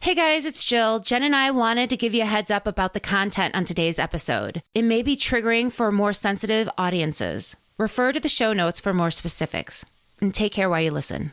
Hey guys, it's Jill. Jen and I wanted to give you a heads up about the content on today's episode. It may be triggering for more sensitive audiences. Refer to the show notes for more specifics. And take care while you listen.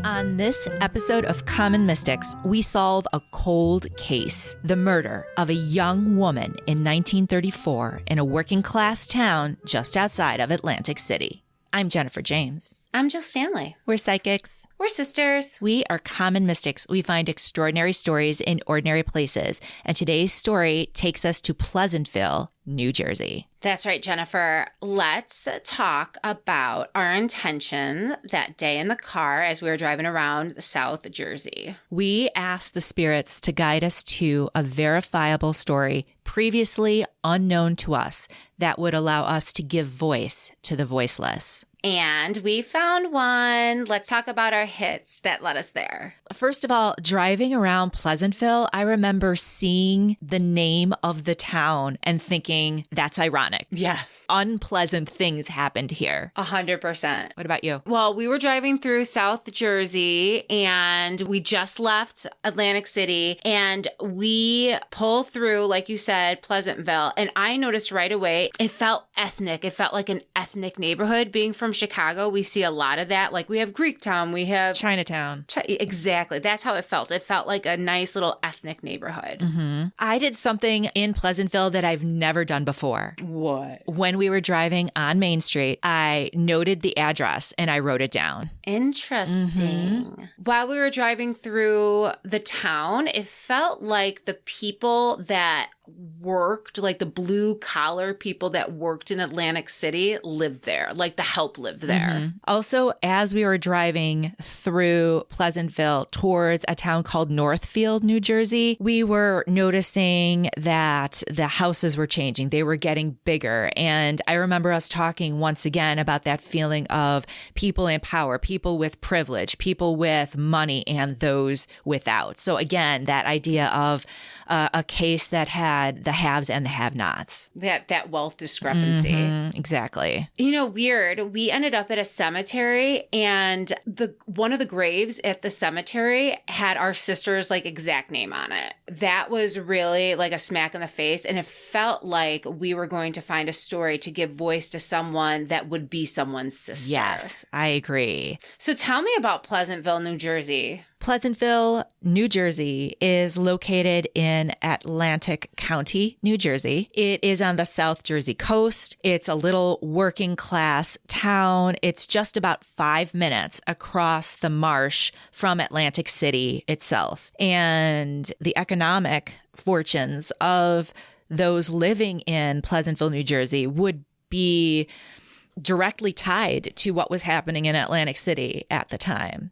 On this episode of Common Mystics, we solve a cold case, the murder of a young woman in 1934 in a working-class town just outside of Atlantic City. I'm Jennifer James. I'm Jill Stanley. We're psychics. We're sisters. We are common mystics. We find extraordinary stories in ordinary places. And today's story takes us to Pleasantville, New Jersey. That's right, Jennifer. Let's talk about our intention that day in the car as we were driving around South Jersey. We asked the spirits to guide us to a verifiable story previously unknown to us that would allow us to give voice to the voiceless. And we found one. Let's talk about our hits that led us there. First of all, driving around Pleasantville, I remember seeing the name of the town and thinking, that's ironic. Yeah. Unpleasant things happened here. 100%. What about you? Well, we were driving through South Jersey and we just left Atlantic City and we pull through, like you said, Pleasantville. And I noticed right away, it felt ethnic. It felt like an ethnic neighborhood. Being from Chicago, we see a lot of that. Like we have Greektown, we have Chinatown. Exactly. That's how it felt. It felt like a nice little ethnic neighborhood. Mm-hmm. I did something in Pleasantville that I've never done before. What? When we were driving on Main Street, I noted the address and I wrote it down. Interesting. Mm-hmm. While we were driving through the town, it felt like the people that worked, like the blue collar people that worked in Atlantic City lived there, like the help lived there. Mm-hmm. Also, as we were driving through Pleasantville towards a town called Northfield, New Jersey, we were noticing that the houses were changing. They were getting bigger. And I remember us talking once again about that feeling of people in power, people with privilege, people with money, and those without. So again, that idea of a case that had the haves and the have-nots. That wealth discrepancy. Mm-hmm, exactly. You know, weird. We ended up at a cemetery and one of the graves at the cemetery had our sister's like exact name on it. That was really like a smack in the face. And it felt like we were going to find a story to give voice to someone that would be someone's sister. Yes, I agree. So tell me about Pleasantville, New Jersey. Pleasantville, New Jersey is located in Atlantic County, New Jersey. It is on the South Jersey coast. It's a little working class town. It's just about 5 minutes across the marsh from Atlantic City itself. And the economic fortunes of those living in Pleasantville, New Jersey would be directly tied to what was happening in Atlantic City at the time.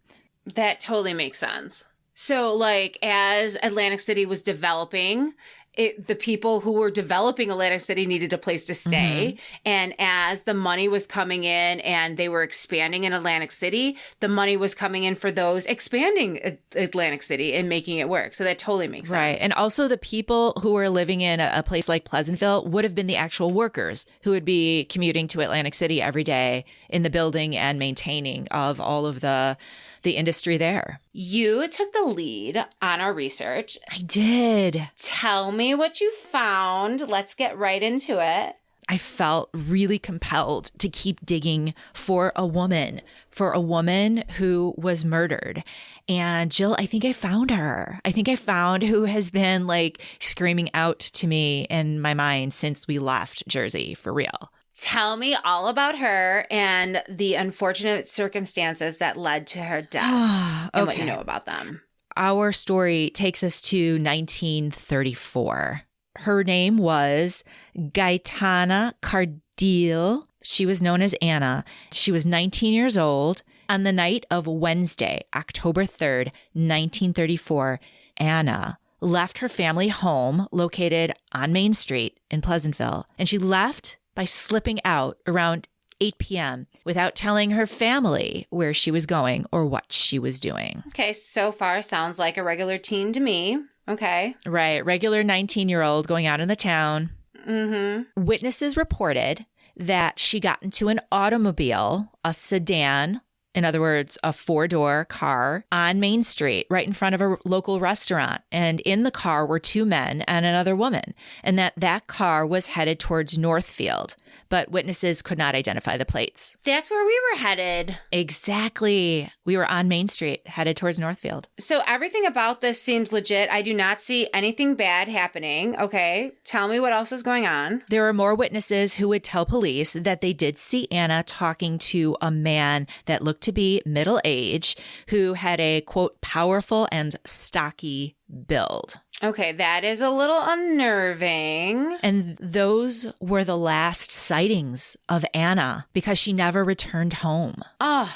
That totally makes sense. So, like, as Atlantic City was developing, the people who were developing Atlantic City needed a place to stay. Mm-hmm. And as the money was coming in and they were expanding in Atlantic City, the money was coming in for those expanding Atlantic City and making it work. So that totally makes sense. Right. And also the people who were living in a place like Pleasantville would have been the actual workers who would be commuting to Atlantic City every day in the building and maintaining of all of the industry there. You took the lead on our research. I did. Tell me what you found. Let's get right into it. I felt really compelled to keep digging for a woman who was murdered. And Jill, I think I found her. I think I found who has been like screaming out to me in my mind since we left Jersey, for real. Tell me all about her and the unfortunate circumstances that led to her death and what you know about them. Our story takes us to 1934. Her name was Gaetana Cardile. She was known as Anna. She was 19 years old. On the night of Wednesday, October 3rd, 1934, Anna left her family home located on Main Street in Pleasantville, and she left by slipping out around 8 p.m. without telling her family where she was going or what she was doing. Okay, so far sounds like a regular teen to me. Okay. Right. Regular 19-year-old going out in the town. Mm-hmm. Witnesses reported that she got into an automobile, a sedan, in other words, a 4-door car on Main Street right in front of a local restaurant. And in the car were 2 men and another woman, and that car was headed towards Northfield, but witnesses could not identify the plates. That's where we were headed. Exactly. We were on Main Street headed towards Northfield. So everything about this seems legit. I do not see anything bad happening. Okay. Tell me what else is going on. There were more witnesses who would tell police that they did see Anna talking to a man that looked to be middle-aged who had a, quote, powerful and stocky build. Okay, that is a little unnerving. And those were the last sightings of Anna because she never returned home. Oh,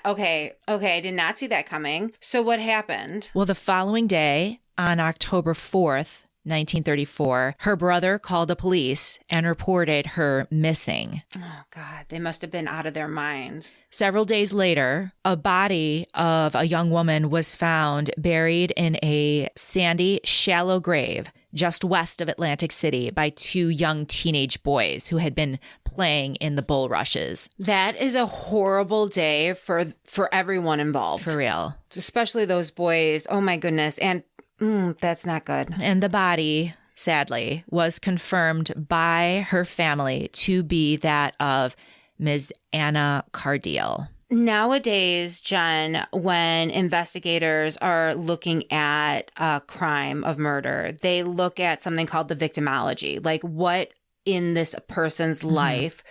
okay, I did not see that coming. So what happened? Well, the following day, on October 4th, 1934, her brother called the police and reported her missing. Oh, God, they must have been out of their minds. Several days later, a body of a young woman was found buried in a sandy, shallow grave just west of Atlantic City by 2 young teenage boys who had been playing in the bulrushes. That is a horrible day for everyone involved. For real. Especially those boys. Oh, my goodness. And that's not good. And the body, sadly, was confirmed by her family to be that of Ms. Anna Cardiel. Nowadays, Jen, when investigators are looking at a crime of murder, they look at something called the victimology, like what in this person's life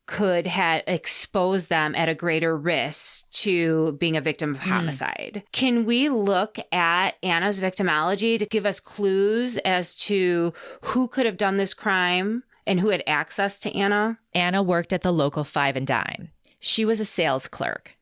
could have exposed them at a greater risk to being a victim of homicide. Can we look at Anna's victimology to give us clues as to who could have done this crime and who had access to Anna? Anna worked at the local 5 and Dime. She was a sales clerk.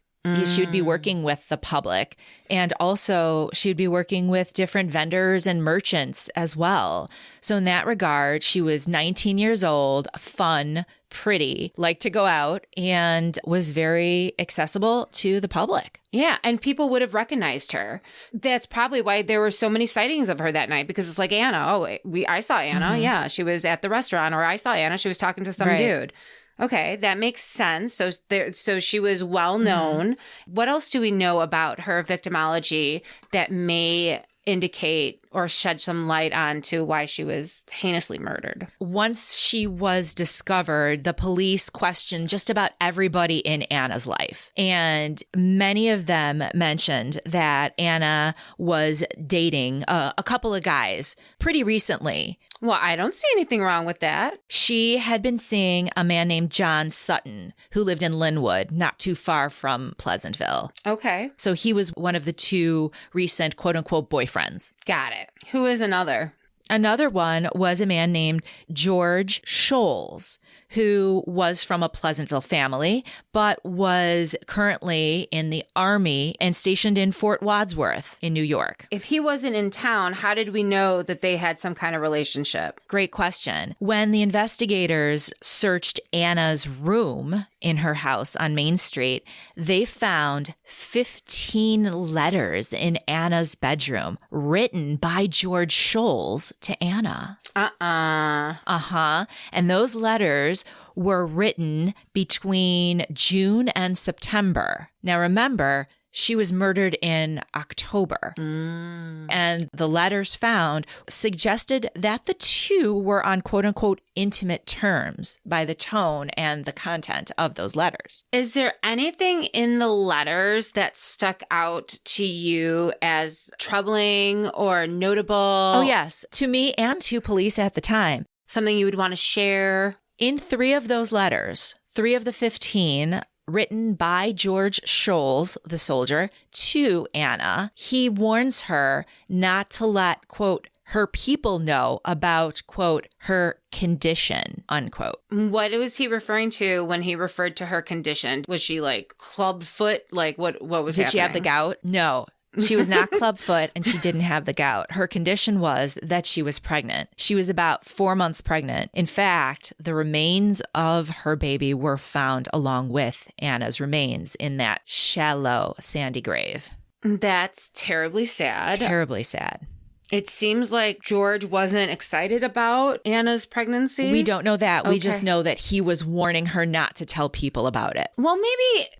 She would be working with the public, and also she would be working with different vendors and merchants as well. So in that regard, she was 19 years old, fun, pretty, liked to go out, and was very accessible to the public. Yeah, and people would have recognized her. That's probably why there were so many sightings of her that night, because it's like, Anna, I saw Anna. Yeah, she was at the restaurant, or I saw Anna, she was talking to some dude. Okay, that makes sense. So she was well known. What else do we know about her victimology that may indicate or shed some light on to why she was heinously murdered? Once she was discovered, the police questioned just about everybody in Anna's life. And many of them mentioned that Anna was dating a couple of guys pretty recently. Well, I don't see anything wrong with that. She had been seeing a man named John Sutton, who lived in Linwood, not too far from Pleasantville. Okay. So he was one of the 2 recent quote-unquote boyfriends. Got it. Who is another? Another one was a man named George Scholes, who was from a Pleasantville family, but was currently in the Army and stationed in Fort Wadsworth in New York. If he wasn't in town, how did we know that they had some kind of relationship? Great question. When the investigators searched Anna's room in her house on Main Street, they found 15 letters in Anna's bedroom written by George Scholes to Anna. And those letters were written between June and September. Now remember, she was murdered in October. And the letters found suggested that the 2 were on quote unquote intimate terms by the tone and the content of those letters. Is there anything in the letters that stuck out to you as troubling or notable? Oh, yes. To me and to police at the time. Something you would want to share? In 3 of those letters, 3 of the 15 written by George Scholes, the soldier, to Anna, he warns her not to let, quote, her people know about, quote, her condition, unquote. What was he referring to when he referred to her condition? Was she like clubfoot? Like what was Did happening? she have the gout? No. She was not clubfoot and she didn't have the gout. Her condition was that she was pregnant. She was about 4 months pregnant. In fact, the remains of her baby were found along with Anna's remains in that shallow, sandy grave. That's terribly sad. Terribly sad. It seems like George wasn't excited about Anna's pregnancy. We don't know that. Okay. We just know that he was warning her not to tell people about it. Well,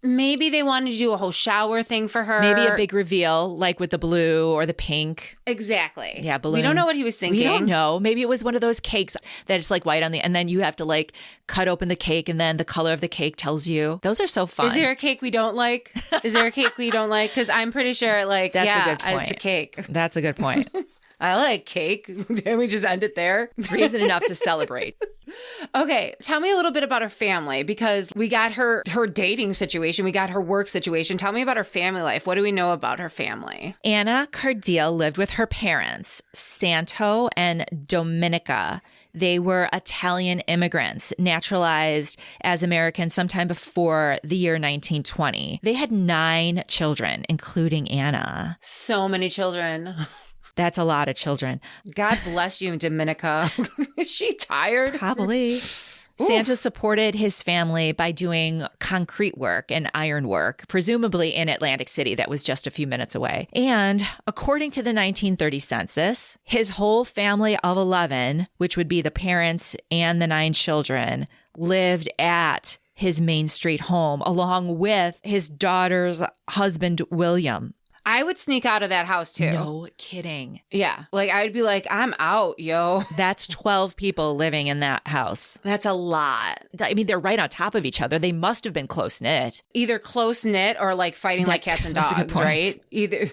maybe they wanted to do a whole shower thing for her. Maybe a big reveal, like with the blue or the pink. Exactly. Yeah, balloons. We don't know what he was thinking. We don't know. Maybe it was one of those cakes that it's like white on the, and then you have to like cut open the cake and then the color of the cake tells you. Those are so fun. Is there a cake we don't like? Is there a cake we don't like? Because I'm pretty sure like, That's yeah, a good point. it's a cake. That's a good point. I like cake. Can we just end it there? It's reason enough to celebrate. Okay, tell me a little bit about her family, because we got her dating situation, we got her work situation. Tell me about her family life. What do we know about her family? Anna Cardile lived with her parents, Santo and Dominica. They were Italian immigrants, naturalized as Americans sometime before the year 1920. They had 9 children, including Anna. So many children. That's a lot of children. God bless you, Dominica. Is she tired? Probably. Santo supported his family by doing concrete work and iron work, presumably in Atlantic City, that was just a few minutes away. And according to the 1930 census, his whole family of 11, which would be the parents and the 9 children, lived at his Main Street home, along with his daughter's husband, William. I would sneak out of that house too. No kidding. Yeah. Like I'd be like, I'm out, yo. That's 12 people living in that house. That's a lot. I mean, they're right on top of each other. They must have been close knit. Either close knit or like fighting like cats and dogs, right? Either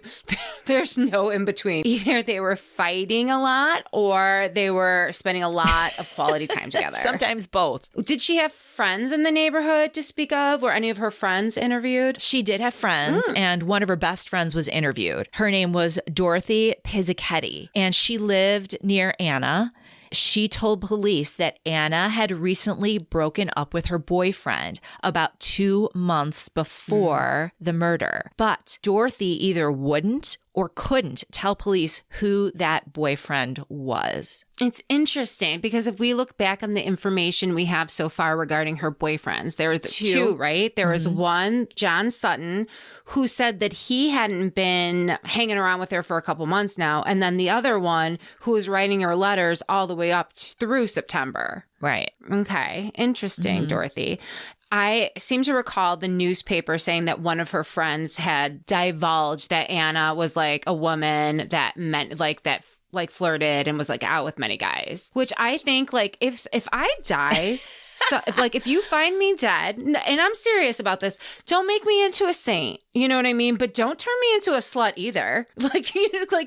there's no in between. Either they were fighting a lot or they were spending a lot of quality time together. Sometimes both. Did she have friends in the neighborhood to speak of? Were any of her friends interviewed? She did have friends, and one of her best friends was interviewed. Her name was Dorothy Pizzichetti, and she lived near Anna. She told police that Anna had recently broken up with her boyfriend about 2 months before the murder. But Dorothy either wouldn't or couldn't tell police who that boyfriend was. It's interesting because if we look back on the information we have so far regarding her boyfriends, there were two, right? There was one, John Sutton, who said that he hadn't been hanging around with her for a couple months now. And then the other one who was writing her letters all the way up through September. Right. Okay. Interesting, Dorothy. I seem to recall the newspaper saying that one of her friends had divulged that Anna was like a woman that meant like that like flirted and was like out with many guys, which I think like if I die, so if you find me dead, and I'm serious about this, don't make me into a saint. You know what I mean? But don't turn me into a slut either. Like,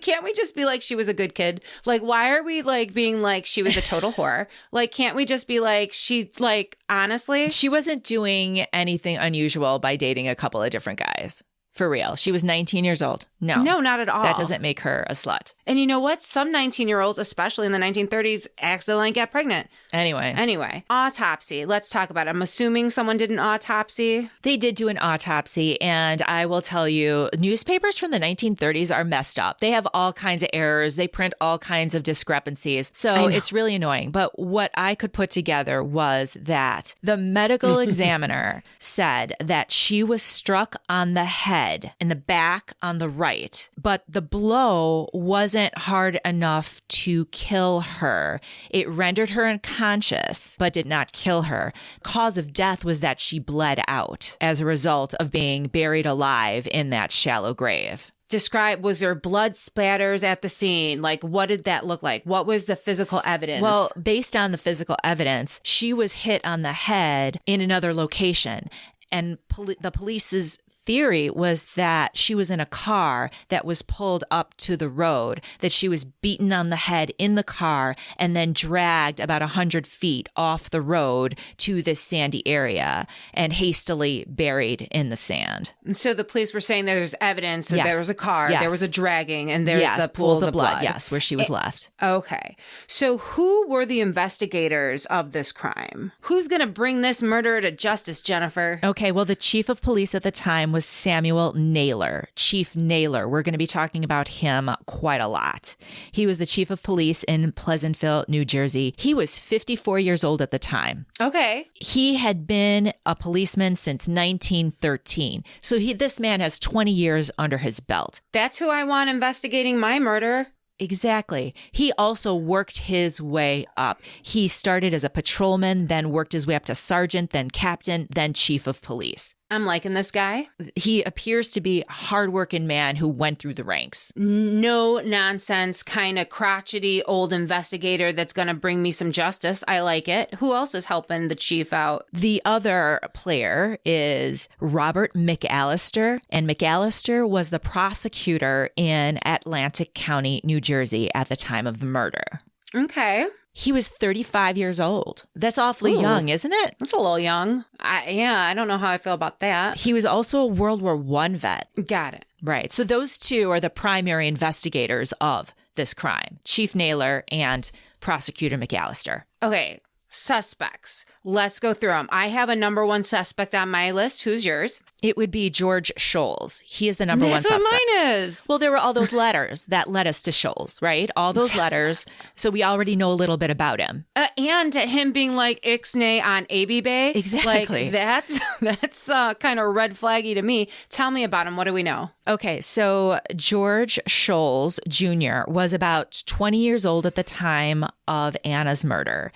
can't we just be like, she was a good kid? Like, why are we like being like, she was a total whore? Like, can't we just be like, she like, honestly? She wasn't doing anything unusual by dating a couple of different guys. For real. She was 19 years old. No, not at all. That doesn't make her a slut. And you know what? Some 19-year-olds, especially in the 1930s, accidentally get pregnant. Anyway, autopsy. Let's talk about it. I'm assuming someone did an autopsy. They did do an autopsy. And I will tell you, newspapers from the 1930s are messed up. They have all kinds of errors. They print all kinds of discrepancies. So it's really annoying. But what I could put together was that the medical examiner said that she was struck on the head, in the back on the right, but the blow wasn't hard enough to kill her. It rendered her unconscious, but did not kill her. Cause of death was that she bled out as a result of being buried alive in that shallow grave. Describe, was there blood splatters at the scene? Like, what did that look like? What was the physical evidence? Well, based on the physical evidence, she was hit on the head in another location. And the police's theory was that she was in a car that was pulled up to the road, that she was beaten on the head in the car and then dragged about 100 feet off the road to this sandy area and hastily buried in the sand. So the police were saying there's evidence that there was a car, there was a dragging, and there's the pools of blood. Yes, where she was left. Okay. So who were the investigators of this crime? Who's going to bring this murderer to justice, Jennifer? Okay, well, the chief of police at the time was Samuel Naylor. Chief Naylor. We're going to be talking about him quite a lot. He was the chief of police in Pleasantville, New Jersey. He was 54 years old at the time. Okay. He had been a policeman since 1913. So this man has 20 years under his belt. That's who I want investigating my murder. Exactly. He also worked his way up. He started as a patrolman, then worked his way up to sergeant, then captain, then chief of police. I'm liking this guy. He appears to be a hardworking man who went through the ranks. No nonsense, kind of crotchety old investigator that's going to bring me some justice. I like it. Who else is helping the chief out? The other player is Robert McAllister, and McAllister was the prosecutor in Atlantic County, New Jersey at the time of the murder. Okay. He was 35 years old. That's awfully young, isn't it? That's a little young. I don't know how I feel about that. He was also a World War I vet. Got it. Right. So those two are the primary investigators of this crime, Chief Naylor and Prosecutor McAllister. Okay. Suspects. Let's go through them. I have a number one suspect on my list. Who's yours? It would be George Scholes. He is the number one suspect. That's what mine is. Well, there were all those letters that led us to Scholes, right? All those letters. So we already know a little bit about him. And him being like Ixnay on AB Bay. Exactly. Like, that's kind of red flaggy to me. Tell me about him. What do we know? Okay, so George Scholes Jr. was about 20 years old at the time of Anna's murder.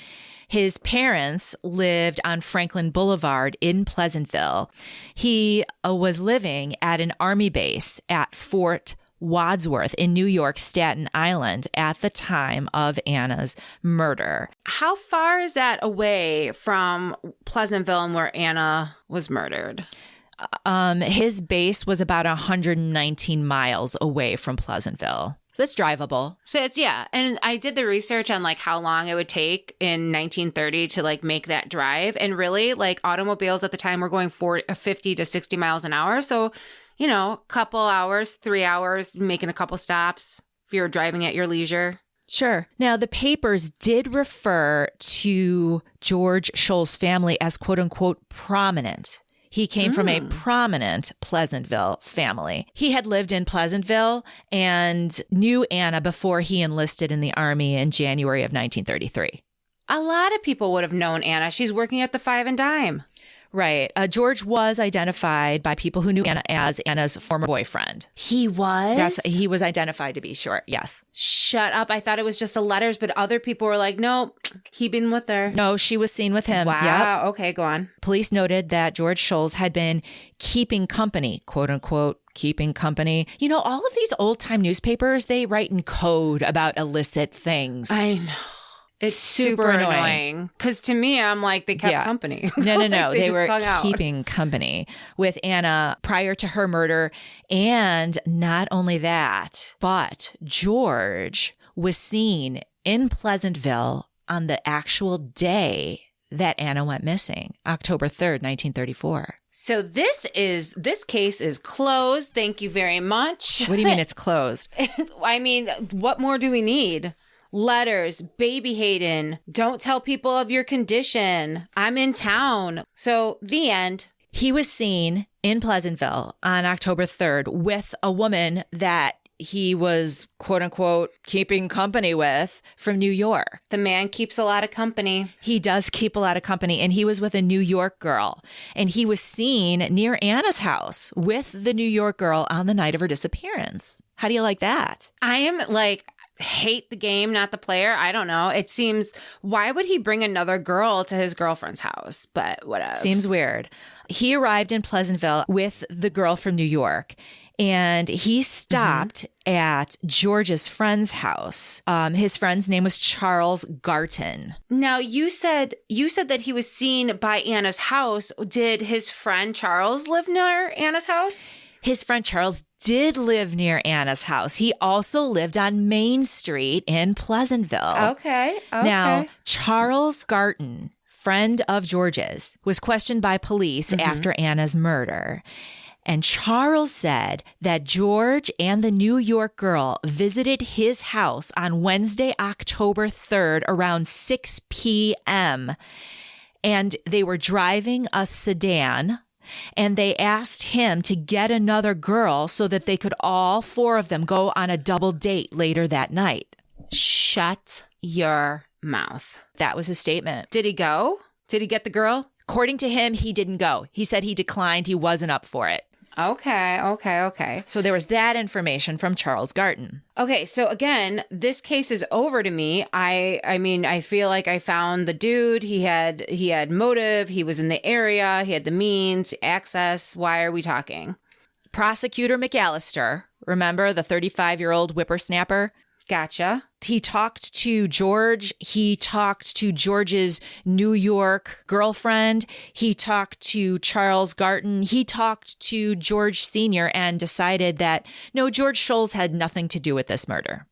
His parents lived on Franklin Boulevard in Pleasantville. He was living at an Army base at Fort Wadsworth in New York, Staten Island at the time of Anna's murder. How far is that away from Pleasantville and where Anna was murdered? His base was about 119 miles away from Pleasantville. So it's drivable. So it's, yeah. And I did the research on like how long it would take in 1930 to like make that drive. And really like automobiles at the time were going 50 to 60 miles an hour. So, you know, a couple hours, 3 hours, making a couple stops if you're driving at your leisure. Sure. Now, the papers did refer to George Scholes' family as quote unquote prominent. He came from a prominent Pleasantville family. He had lived in Pleasantville and knew Anna before he enlisted in the Army in January of 1933. A lot of people would have known Anna. She's working at the Five and Dime. Right. George was identified by people who knew Anna as Anna's former boyfriend. He was? He was identified to be short, yes. Shut up. I thought it was just the letters, but other people were like, no, he been with her. No, she was seen with him. Wow. Yep. Okay, go on. Police noted that George Scholes had been keeping company, quote unquote, keeping company. You know, all of these old time newspapers, they write in code about illicit things. I know. It's super annoying. Because to me, I'm like, they kept company. No. Like they were keeping company with Anna prior to her murder. And not only that, but George was seen in Pleasantville on the actual day that Anna went missing, October 3rd, 1934. So this case is closed. Thank you very much. What do you mean it's closed? I mean, what more do we need? Letters, baby Hayden, don't tell people of your condition. I'm in town. So the end. He was seen in Pleasantville on October 3rd with a woman that he was, quote unquote, keeping company with from New York. The man keeps a lot of company. He does keep a lot of company. And he was with a New York girl. And he was seen near Anna's house with the New York girl on the night of her disappearance. How do you like that? I am like... hate the game, not the player. I don't know. It seems, why would he bring another girl to his girlfriend's house? But whatever. Seems weird. He arrived in Pleasantville with the girl from New York, and he stopped at George's friend's house. His friend's name was Charles Garton. Now, you said that he was seen by Anna's house. Did his friend Charles live near Anna's house? His friend Charles did live near Anna's house. He also lived on Main Street in Pleasantville. Okay. Now, Charles Garton, friend of George's, was questioned by police after Anna's murder. And Charles said that George and the New York girl visited his house on Wednesday, October 3rd around 6 p.m. And they were driving a sedan. And they asked him to get another girl so that they could all four of them go on a double date later that night. Shut your mouth. That was his statement. Did he go? Did he get the girl? According to him, he didn't go. He said he declined. He wasn't up for it. Okay. So there was that information from Charles Garton. Okay, so again, this case is over to me. I mean, I feel like I found the dude. He had motive. He was in the area. He had the means, access. Why are we talking? Prosecutor McAllister, remember the 35-year-old whippersnapper? Gotcha. He talked to George. He talked to George's New York girlfriend. He talked to Charles Garton. He talked to George Sr. and decided that, no, George Scholes had nothing to do with this murder.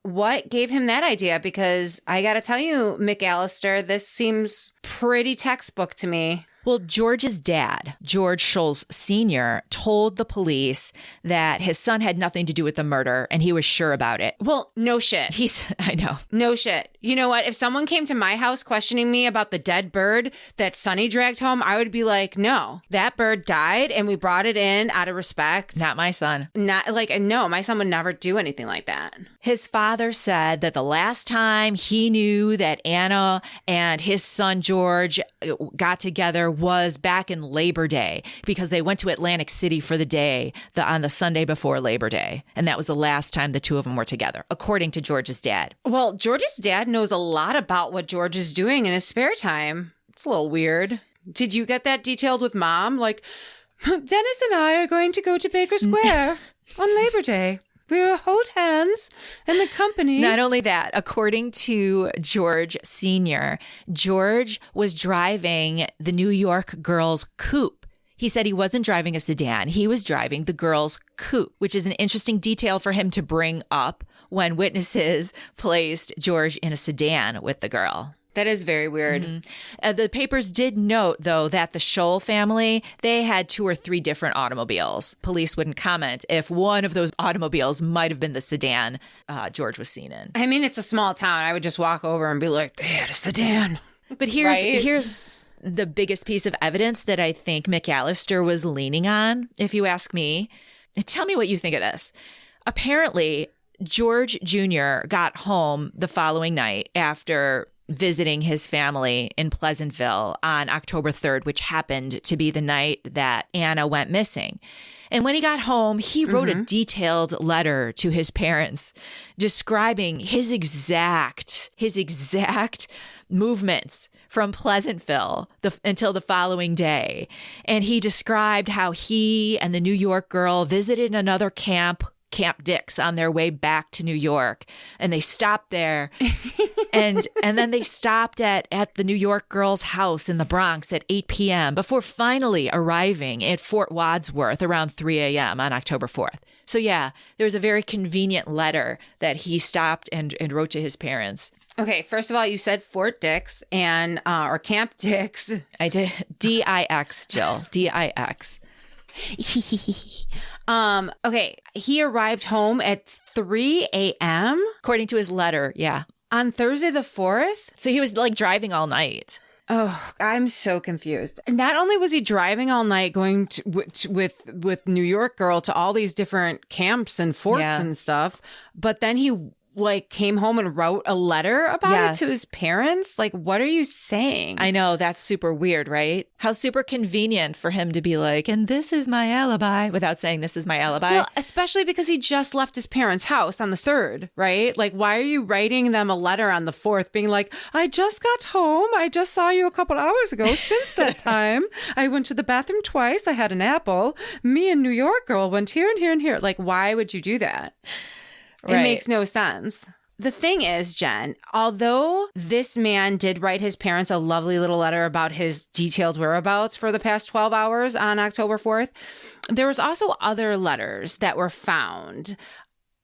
What gave him that idea? Because I got to tell you, McAllister, this seems pretty textbook to me. Well, George's dad, George Scholes Sr., told the police that his son had nothing to do with the murder, and he was sure about it. Well, no shit. I know. No shit. You know what? If someone came to my house questioning me about the dead bird that Sonny dragged home, I would be like, no, that bird died and we brought it in out of respect. Not my son. No, my son would never do anything like that. His father said that the last time he knew that Anna and his son George got together was back in Labor Day, because they went to Atlantic City for the day on the Sunday before Labor Day. And that was the last time the two of them were together, according to George's dad. Well, George's dad knows a lot about what George is doing in his spare time. It's a little weird. Did you get that detailed with Mom? Like, Dennis and I are going to go to Baker Square on Labor Day. We will hold hands in the company. Not only that, according to George Sr., George was driving the New York girls' coupe. He said he wasn't driving a sedan. He was driving the girls' coupe, which is an interesting detail for him to bring up when witnesses placed George in a sedan with the girl. That is very weird. Mm-hmm. The papers did note, though, that the Scholl family, they had 2 or 3 different automobiles. Police wouldn't comment if one of those automobiles might have been the sedan George was seen in. I mean, it's a small town. I would just walk over and be like, they had a sedan. But here's the biggest piece of evidence that I think McAllister was leaning on, if you ask me. Tell me what you think of this. Apparently, George Jr. got home the following night after visiting his family in Pleasantville on October 3rd, which happened to be the night that Anna went missing. And when he got home, he wrote a detailed letter to his parents describing his exact movements from Pleasantville until the following day. And he described how he and the New York girl visited another Camp Dick's on their way back to New York. And they stopped there. and then they stopped at the New York girl's house in the Bronx at 8 p.m. before finally arriving at Fort Wadsworth around 3 a.m. on October 4th. So yeah, there was a very convenient letter that he stopped and wrote to his parents. Okay, first of all, you said Fort Dix or Camp Dix. I did. D-I-X, Jill. D-I-X. Okay, he arrived home at 3 a.m. According to his letter, yeah. On Thursday the 4th? So he was like driving all night. Oh, I'm so confused. Not only was he driving all night going with New York girl to all these different camps and forts and stuff, but then he came home and wrote a letter about it to his parents. Like, what are you saying? I know, that's super weird, right? How super convenient for him to be like, and this is my alibi, without saying this is my alibi. Well, especially because he just left his parents' house on the 3rd, right? Like, why are you writing them a letter on the 4th being like, I just got home. I just saw you a couple hours ago. Since that time, I went to the bathroom twice. I had an apple. Me and New York girl went here and here and here. Like, why would you do that? Right. It makes no sense. The thing is, Jen, although this man did write his parents a lovely little letter about his detailed whereabouts for the past 12 hours on October 4th, there was also other letters that were found.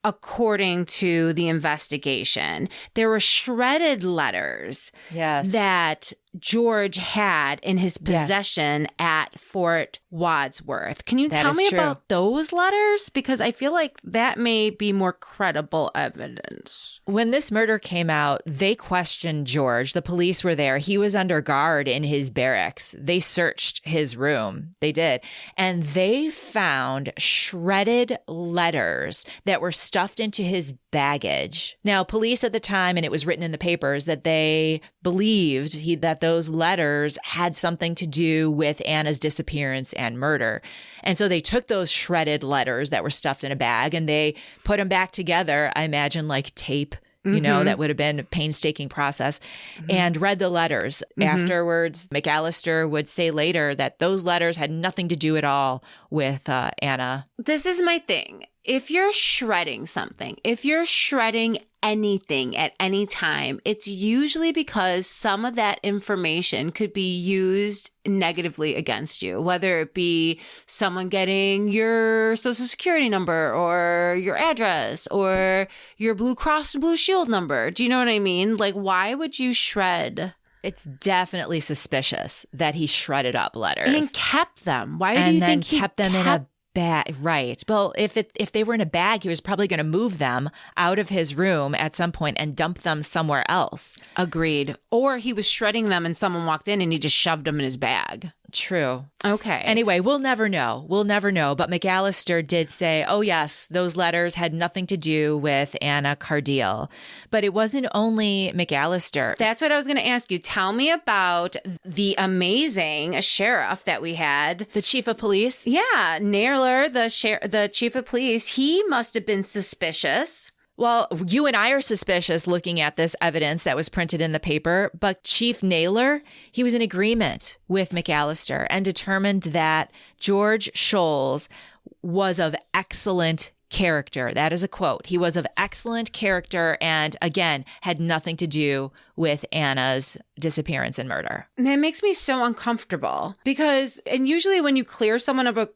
According to the investigation, there were shredded letters that George had in his possession at Fort Wadsworth. Can you tell me about those letters? Because I feel like that may be more credible evidence. When this murder came out, they questioned George. The police were there. He was under guard in his barracks. They searched his room. They did. And they found shredded letters that were stuffed into his baggage. Now, police at the time, and it was written in the papers, that they believed that those letters had something to do with Anna's disappearance and murder. And so they took those shredded letters that were stuffed in a bag and they put them back together, I imagine like tape. You know, that would have been a painstaking process, and read the letters. Afterwards, McAllister would say later that those letters had nothing to do at all with Anna. This is my thing. If you're shredding something, if you're shredding anything at any time, it's usually because some of that information could be used negatively against you, whether it be someone getting your social security number or your address or your Blue Cross and Blue Shield number. Do you know what I mean? Like, why would you shred? It's definitely suspicious that he shredded up letters And kept them. Why do you think he kept them in a bag? Right. Well, if they were in a bag, he was probably going to move them out of his room at some point and dump them somewhere else. Agreed. Or he was shredding them and someone walked in and he just shoved them in his bag. True. Okay. Anyway, we'll never know. We'll never know. But McAllister did say, oh, yes, those letters had nothing to do with Anna Cardile. But it wasn't only McAllister. That's what I was going to ask you. Tell me about the amazing sheriff that we had. The chief of police? Yeah. Naylor, the chief of police, he must have been suspicious. Well, you and I are suspicious looking at this evidence that was printed in the paper, but Chief Naylor, he was in agreement with McAllister and determined that George Scholes was of excellent character. That is a quote. He was of excellent character and, again, had nothing to do with Anna's disappearance and murder. And that makes me so uncomfortable because, and usually when you clear someone of a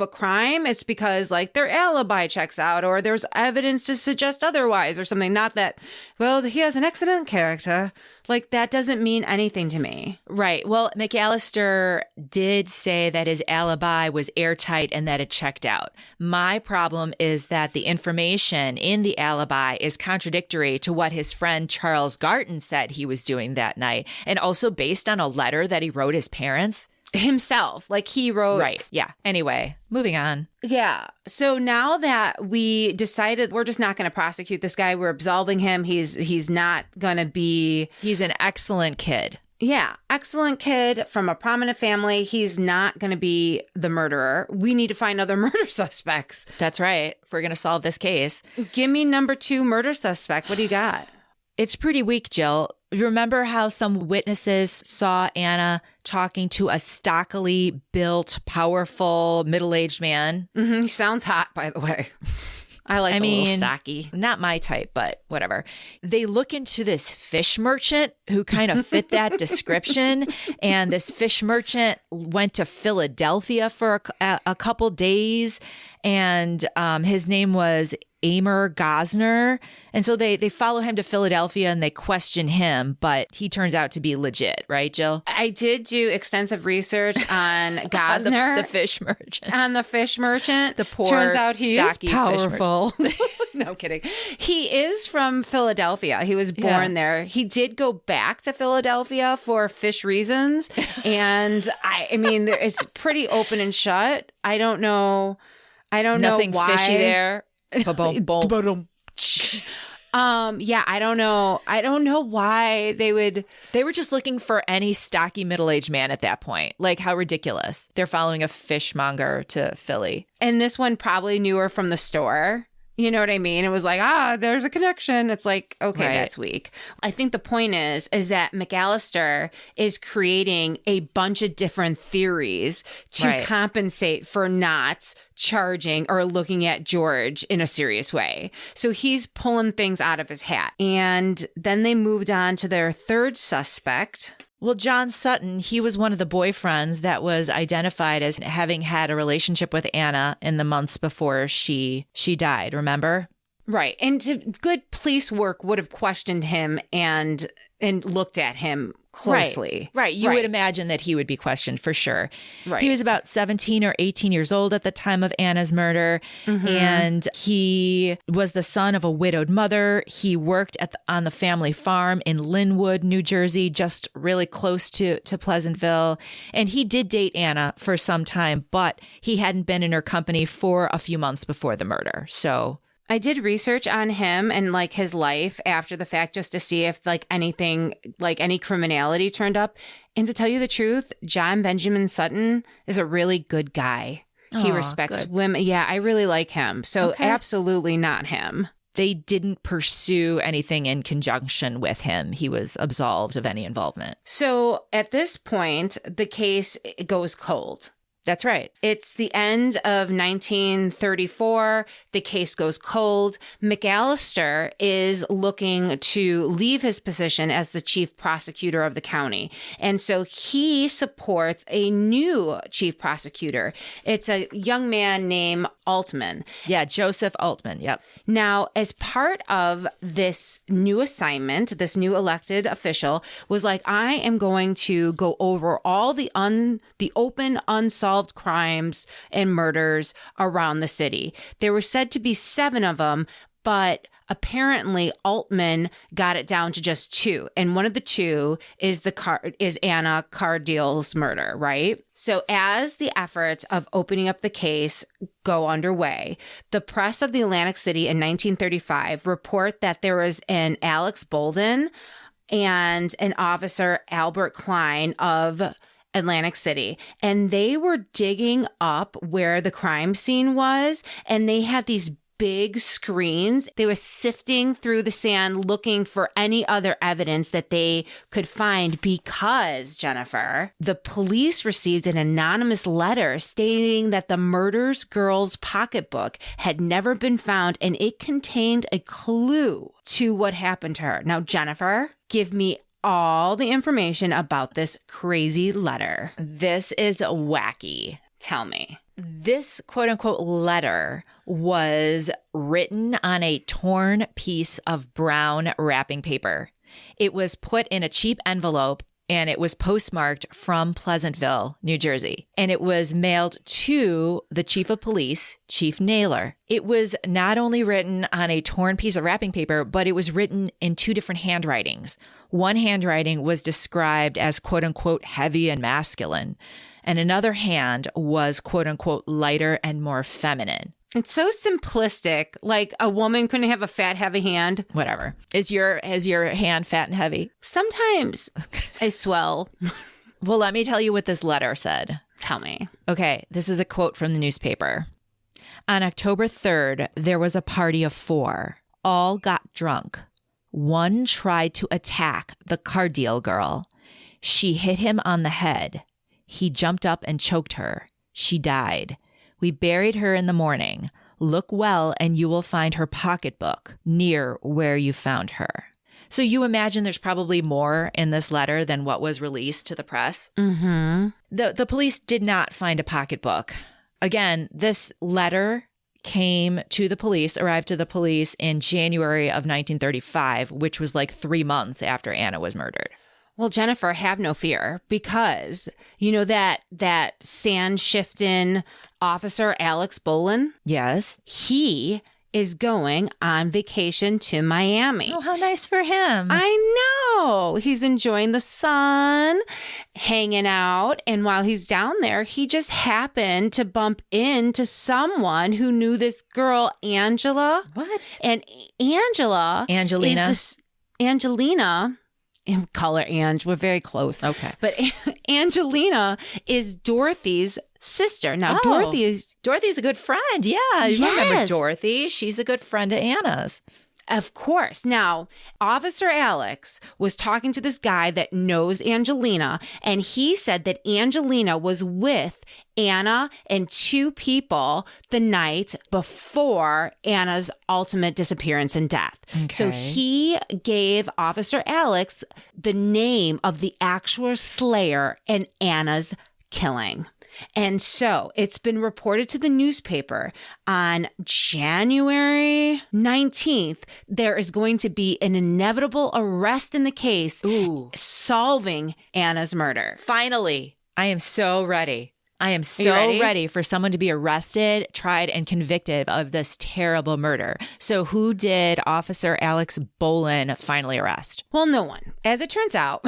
crime, it's because like their alibi checks out or there's evidence to suggest otherwise or something. Not that, well, he has an excellent character. Like that doesn't mean anything to me. Right. Well, McAllister did say that his alibi was airtight and that it checked out. My problem is that the information in the alibi is contradictory to what his friend Charles Garton said he was doing that night, and also based on a letter that he wrote his parents. Himself, like he wrote. Right. Yeah. Anyway, moving on. Yeah. So now that we decided we're just not going to prosecute this guy, we're absolving him. He's not going to be. He's an excellent kid. Yeah. Excellent kid from a prominent family. He's not going to be the murderer. We need to find other murder suspects. That's right. If we're going to solve this case. Give me number 2 murder suspect. What do you got? It's pretty weak, Jill. Remember how some witnesses saw Anna talking to a stockily built, powerful, middle-aged man? He sounds hot, by the way. I like a little stocky. Not my type, but whatever. They look into this fish merchant who kind of fit that description. And this fish merchant went to Philadelphia for a couple days. And his name was Amer Gosner. And so they follow him to Philadelphia and they question him, but he turns out to be legit, right, Jill? I did do extensive research on Gosner. the fish merchant. On the fish merchant. The poor, turns out he is powerful. No kidding. He is from Philadelphia. He was born there. He did go back to Philadelphia for fish reasons. And I mean, it's pretty open and shut. I don't know Nothing why. fishy there. Yeah, I don't know why they were just looking for any stocky middle-aged man at that point. Like, how ridiculous. They're following a fishmonger to Philly. And this one probably knew her from the store. You know what I mean? It was like, there's a connection. It's like, okay, right. That's weak. I think the point is that McAllister is creating a bunch of different theories to compensate for not charging or looking at George in a serious way. So he's pulling things out of his hat. And then they moved on to their third suspect. Well, John Sutton, he was one of the boyfriends that was identified as having had a relationship with Anna in the months before she died, remember? Right. And good police work would have questioned him and looked at him closely. Right. You would imagine that he would be questioned for sure. Right. He was about 17 or 18 years old at the time of Anna's murder. And he was the son of a widowed mother. He worked on the family farm in Linwood, New Jersey, just really close to Pleasantville. And he did date Anna for some time, but he hadn't been in her company for a few months before the murder. So I did research on him and like his life after the fact just to see if like anything, like any criminality turned up. And to tell you the truth, John Benjamin Sutton is a really good guy. He respects women. Yeah, I really like him. So absolutely not him. They didn't pursue anything in conjunction with him. He was absolved of any involvement. So at this point, the case goes cold. That's right. It's the end of 1934. The case goes cold. McAllister is looking to leave his position as the chief prosecutor of the county. And so he supports a new chief prosecutor. It's a young man named Altman. Yeah, Joseph Altman. Yep. Now, as part of this new assignment, this new elected official was like, I am going to go over all the open, unsolved crimes and murders around the city. There were said to be 7 of them, but apparently Altman got it down to just 2. And one of the 2 is Anna Cardill's murder, right? So as the efforts of opening up the case go underway, the press of the Atlantic City in 1935 report that there was an Alex Bolden and an officer, Albert Klein, of Atlantic City, and they were digging up where the crime scene was, and they had these big screens. They were sifting through the sand looking for any other evidence that they could find because, Jennifer, the police received an anonymous letter stating that the murdered girl's pocketbook had never been found, and it contained a clue to what happened to her. Now, Jennifer, give me all the information about this crazy letter. This is wacky. Tell me. This quote unquote letter was written on a torn piece of brown wrapping paper. It was put in a cheap envelope and it was postmarked from Pleasantville, New Jersey. And it was mailed to the chief of police, Chief Naylor. It was not only written on a torn piece of wrapping paper, but it was written in 2 different handwritings. One handwriting was described as quote unquote heavy and masculine, and another hand was quote unquote lighter and more feminine. It's so simplistic. Like a woman couldn't have a fat, heavy hand. Whatever. Is your hand fat and heavy? Sometimes I swell. Well, let me tell you what this letter said. Tell me. Okay, this is a quote from the newspaper. On October 3rd, there was a party of 4. All got drunk. One tried to attack the Cardiel girl. She hit him on the head. He jumped up and choked her. She died. We buried her in the morning. Look well and you will find her pocketbook near where you found her. So you imagine there's probably more in this letter than what was released to the press. Mm-hmm. The police did not find a pocketbook. Again, this letter arrived to the police in January of 1935, which was like 3 months after Anna was murdered. Well, Jennifer, have no fear, because you know that sand shifting officer, Alex Bolin? Yes. He is going on vacation to Miami. Oh, how nice for him. I know. He's enjoying the sun, hanging out. And while he's down there, he just happened to bump into someone who knew this girl, Angela. What? And Angelina. Angelina. Call her Ange. We're very close. Okay. But Angelina is Dorothy's sister. Now, Dorothy's a good friend. Yeah. I remember Dorothy. She's a good friend of Anna's. Of course. Now, Officer Alex was talking to this guy that knows Angelina, and he said that Angelina was with Anna and 2 people the night before Anna's ultimate disappearance and death. Okay. So he gave Officer Alex the name of the actual slayer in Anna's killing. And so it's been reported to the newspaper on January 19th, there is going to be an inevitable arrest in the case solving Anna's murder. Finally, I am so ready. I am so ready for someone to be arrested, tried, and convicted of this terrible murder. So who did Officer Alex Bolin finally arrest? Well, no one. As it turns out,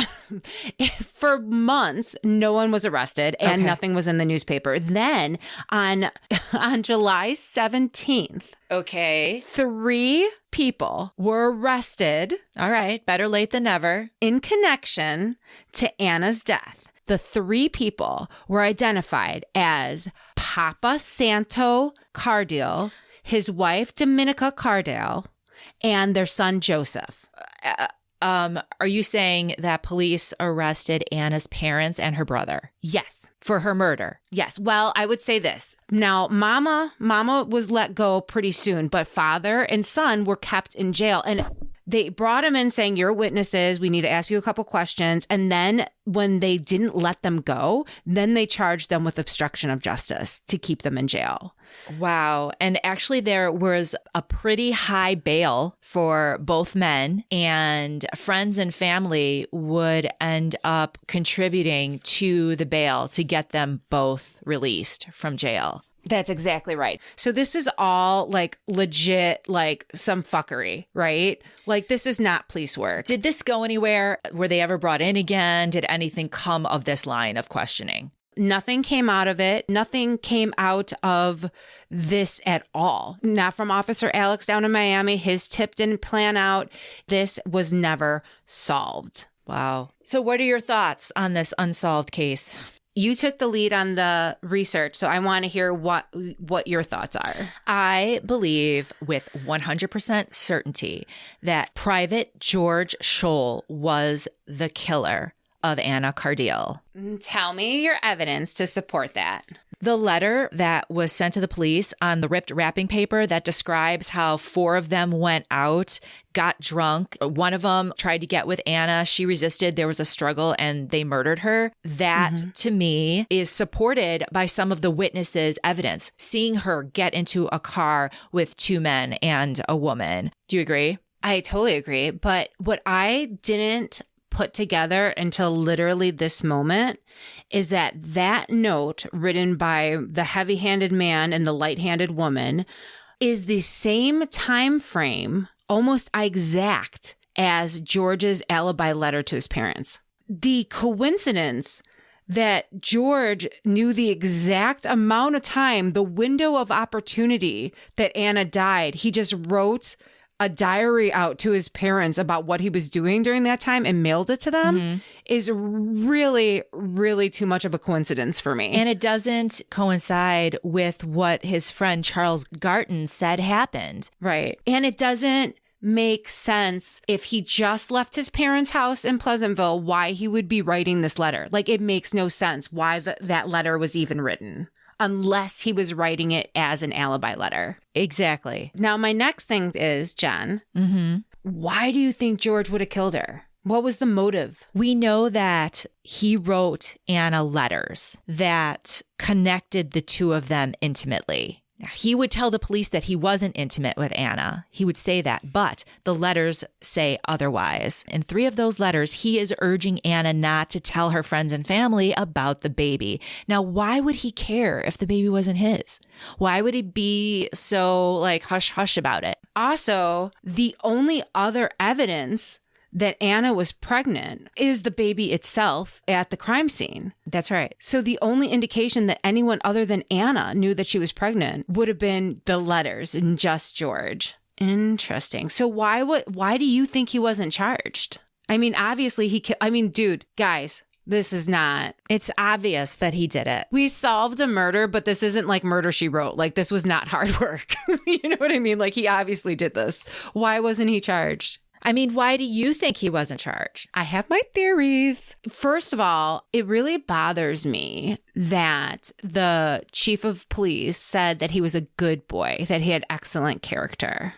for months, no one was arrested and nothing was in the newspaper. Then on July 17th, 3 people were arrested. All right. Better late than never. In connection to Anna's death. The 3 people were identified as Papa Santo Cardile, his wife Dominica Cardile, and their son Joseph. Are you saying that police arrested Anna's parents and her brother? Yes. For her murder? Yes. Well, I would say this. Now, Mama was let go pretty soon, but father and son were kept in jail. And they brought him in saying, you're witnesses. We need to ask you a couple questions. And then when they didn't let them go, then they charged them with obstruction of justice to keep them in jail. Wow. And actually, there was a pretty high bail for both men, and friends and family would end up contributing to the bail to get them both released from jail. That's exactly right. So this is all like legit, like some fuckery, right? Like this is not police work. Did this go anywhere? Were they ever brought in again? Did anything come of this line of questioning? Nothing came out of it. Nothing came out of this at all. Not from Officer Alex down in Miami. His tip didn't plan out. This was never solved. Wow. So what are your thoughts on this unsolved case? You took the lead on the research, so I want to hear what your thoughts are. I believe with 100% certainty that Private George Scholl was the killer of Anna Cardile. Tell me your evidence to support that. The letter that was sent to the police on the ripped wrapping paper that describes how 4 of them went out, got drunk. One of them tried to get with Anna. She resisted. There was a struggle and they murdered her. That, to me, is supported by some of the witnesses' evidence. Seeing her get into a car with 2 men and a woman. Do you agree? I totally agree. But what I didn't put together until literally this moment is that note written by the heavy-handed man and the light-handed woman is the same time frame, almost exact, as George's alibi letter to his parents. The coincidence that George knew the exact amount of time, the window of opportunity that Anna died, he just wrote a diary out to his parents about what he was doing during that time and mailed it to them is really, really too much of a coincidence for me. And it doesn't coincide with what his friend Charles Garton said happened. Right. And it doesn't make sense if he just left his parents' house in Pleasantville, why he would be writing this letter. Like, it makes no sense why that letter was even written, unless he was writing it as an alibi letter. Exactly. Now, my next thing is, Jen, why do you think George would have killed her? What was the motive? We know that he wrote Anna letters that connected the 2 of them intimately. He would tell the police that he wasn't intimate with Anna. He would say that, but the letters say otherwise. In 3 of those letters, he is urging Anna not to tell her friends and family about the baby. Now, why would he care if the baby wasn't his? Why would he be so like hush hush about it? Also, the only other evidence that Anna was pregnant is the baby itself at the crime scene. That's right. So the only indication that anyone other than Anna knew that she was pregnant would have been the letters and just George. Interesting. So why do you think he wasn't charged? I mean, obviously dude, guys, this is not. It's obvious that he did it. We solved a murder, but this isn't like Murder, She Wrote. Like, this was not hard work. You know what I mean? Like, he obviously did this. Why wasn't he charged? I mean, why do you think he wasn't charged? I have my theories. First of all, it really bothers me that the chief of police said that he was a good boy, that he had excellent character.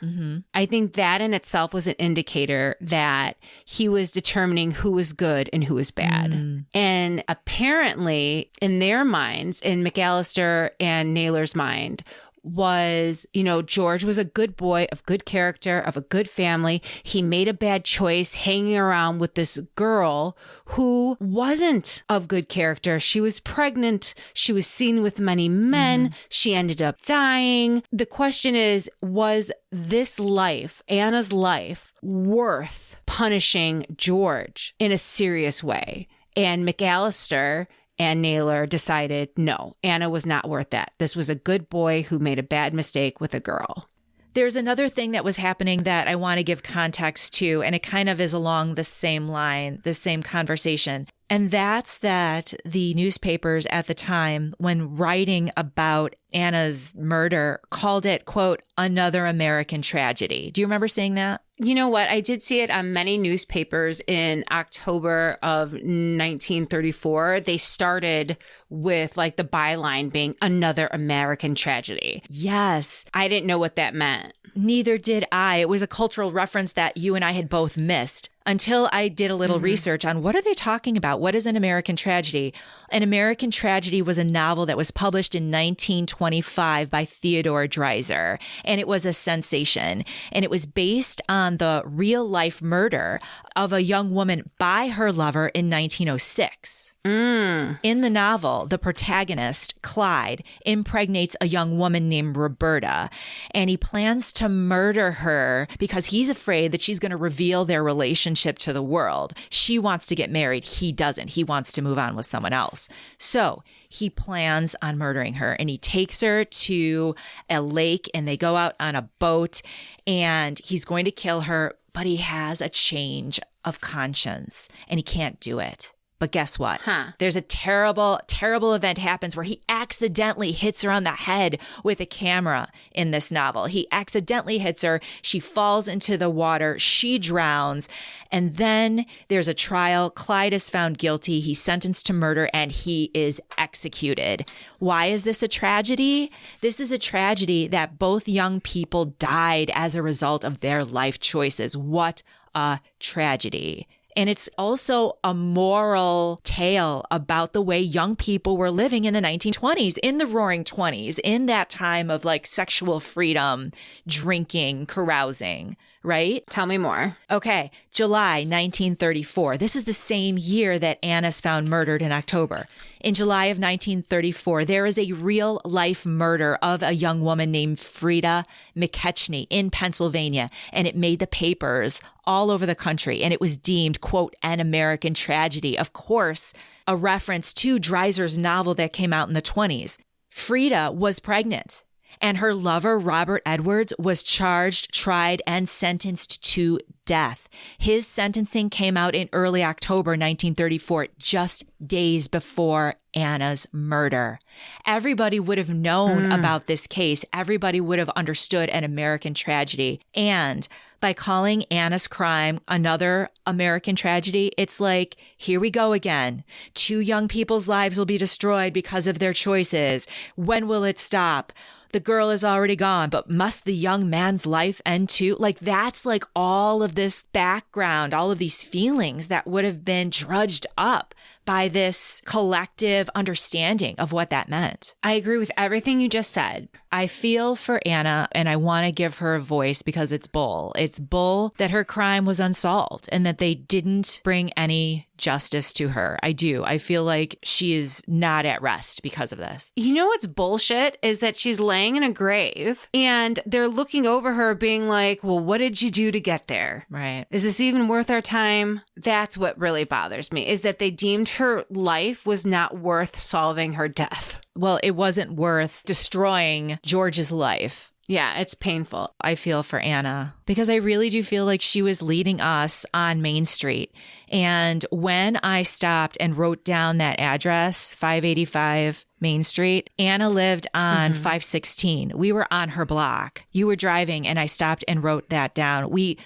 I think that in itself was an indicator that he was determining who was good and who was bad. And apparently, in their minds, in McAllister and Naylor's mind, was, George was a good boy, of good character, of a good family. He made a bad choice hanging around with this girl who wasn't of good character. She was pregnant. She was seen with many men. She ended up dying. The question is, was this life, Anna's life, worth punishing George in a serious way? And McAllister and Naylor decided, no, Anna was not worth that. This was a good boy who made a bad mistake with a girl. There's another thing that was happening that I want to give context to, and it kind of is along the same line, the same conversation. And that's that the newspapers at the time, when writing about Anna's murder, called it, quote, another American tragedy. Do you remember seeing that? You know what? I did see it on many newspapers in October of 1934. They started with like the byline being another American tragedy. Yes. I didn't know what that meant. Neither did I. It was a cultural reference that you and I had both missed until I did a little research on what are they talking about? What is an American tragedy? An American Tragedy was a novel that was published in 1925 by Theodore Dreiser, and it was a sensation. And it was based on the real life murder of a young woman by her lover in 1906. In the novel, the protagonist, Clyde, impregnates a young woman named Roberta, and he plans to murder her because he's afraid that she's going to reveal their relationship to the world. She wants to get married. He doesn't. He wants to move on with someone else. So he plans on murdering her, and he takes her to a lake, and they go out on a boat, and he's going to kill her, but he has a change of conscience, and he can't do it. But guess what? There's a terrible, terrible event happens where he accidentally hits her on the head with a camera in this novel. He accidentally hits her. She falls into the water. She drowns. And then there's a trial. Clyde is found guilty. He's sentenced to murder, and he is executed. Why is this a tragedy? This is a tragedy that both young people died as a result of their life choices. What a tragedy. And it's also a moral tale about the way young people were living in the 1920s, in the roaring 20s, in that time of like sexual freedom, drinking, carousing, right? Tell me more. Okay, July 1934. This is the same year that Anna's found murdered in October. In July of 1934, there is a real life murder of a young woman named Frida McKechnie in Pennsylvania, and it made the papers all over the country, and it was deemed, quote, an American tragedy. Of course, a reference to Dreiser's novel that came out in the 20s. Frida was pregnant, and her lover, Robert Edwards, was charged, tried, and sentenced to death. His sentencing came out in early October 1934, just days before Anna's murder. Everybody would have known about this case. Everybody would have understood an American tragedy. And by calling Anna's crime another American tragedy, it's like, here we go again. 2 young people's lives will be destroyed because of their choices. When will it stop? The girl is already gone, but must the young man's life end too? Like, that's like all of this background, all of these feelings that would have been drudged up by this collective understanding of what that meant. I agree with everything you just said. I feel for Anna, and I want to give her a voice because it's bull. It's bull that her crime was unsolved and that they didn't bring any justice to her. I do. I feel like she is not at rest because of this. You know what's bullshit is that she's laying in a grave and they're looking over her being like, well, what did you do to get there? Right. Is this even worth our time? That's what really bothers me, is that they deemed her life was not worth solving her death. Well, it wasn't worth destroying George's life. Yeah, it's painful. I feel for Anna because I really do feel like she was leading us on Main Street. And when I stopped and wrote down that address, 585 Main Street, Anna lived on 516. We were on her block. You were driving and I stopped and wrote that down. We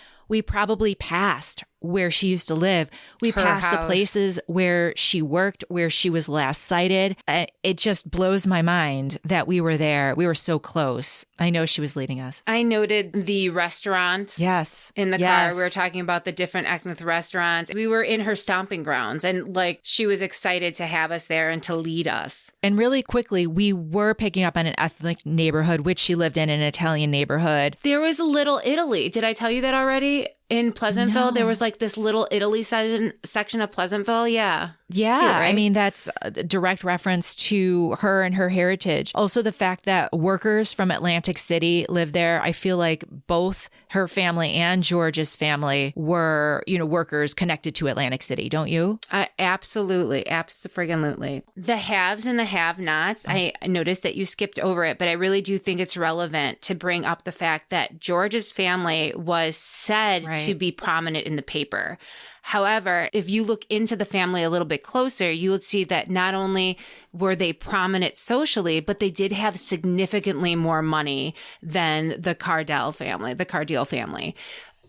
probably passed where she used to live. We Her passed the house. places where she worked, where she was last sighted. It just blows my mind that we were there. We were so close. I know she was leading us. I noted the restaurant. Yes. In the Yes. car, we were talking about the different ethnic restaurants. We were in her stomping grounds, and like she was excited to have us there and to lead us. And really quickly, we were picking up on an ethnic neighborhood, which she lived in, an Italian neighborhood. There was a Little Italy. Did I tell you that already? In Pleasantville, No. there was like this Little Italy section of Pleasantville. Yeah. Yeah, Cute, right? I mean, that's a direct reference to her and her heritage. Also, the fact that workers from Atlantic City live there. I feel like both her family and George's family were, workers connected to Atlantic City, don't you? Absolutely. Absolutely. The haves and the have-nots, I noticed that you skipped over it, but I really do think it's relevant to bring up the fact that George's family was said to be prominent in the paper. However, if you look into the family a little bit closer, you would see that not only were they prominent socially, but they did have significantly more money than the Cardeal family.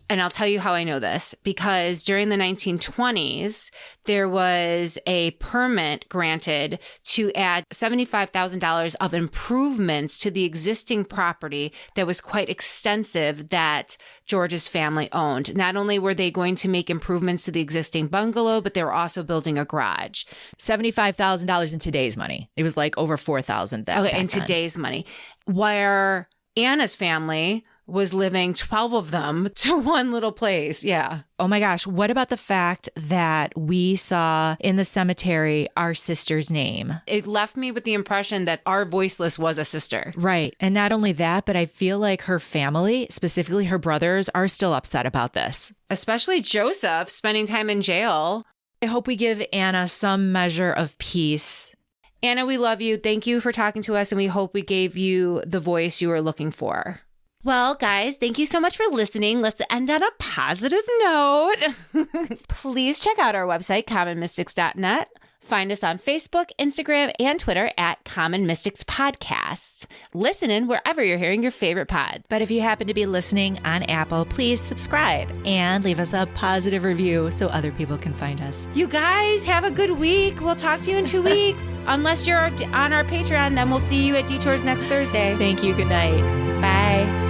And I'll tell you how I know this, because during the 1920s, there was a permit granted to add $75,000 of improvements to the existing property that was quite extensive that George's family owned. Not only were they going to make improvements to the existing bungalow, but they were also building a garage. $75,000 in today's money. It was like over $4,000 then. Okay, in today's money. Where Anna's family was living 12 of them to one little place. Yeah. Oh my gosh. What about the fact that we saw in the cemetery our sister's name? It left me with the impression that our voiceless was a sister. Right. And not only that, but I feel like her family, specifically her brothers, are still upset about this. Especially Joseph spending time in jail. I hope we give Anna some measure of peace. Anna, we love you. Thank you for talking to us, and we hope we gave you the voice you were looking for. Well, guys, thank you so much for listening. Let's end on a positive note. Please check out our website, commonmystics.net. Find us on Facebook, Instagram, and Twitter at Common Mystics Podcast. Listen in wherever you're hearing your favorite pod. But if you happen to be listening on Apple, please subscribe and leave us a positive review so other people can find us. You guys have a good week. We'll talk to you in 2 weeks. Unless you're on our Patreon, then we'll see you at Detours next Thursday. Thank you. Good night. Bye.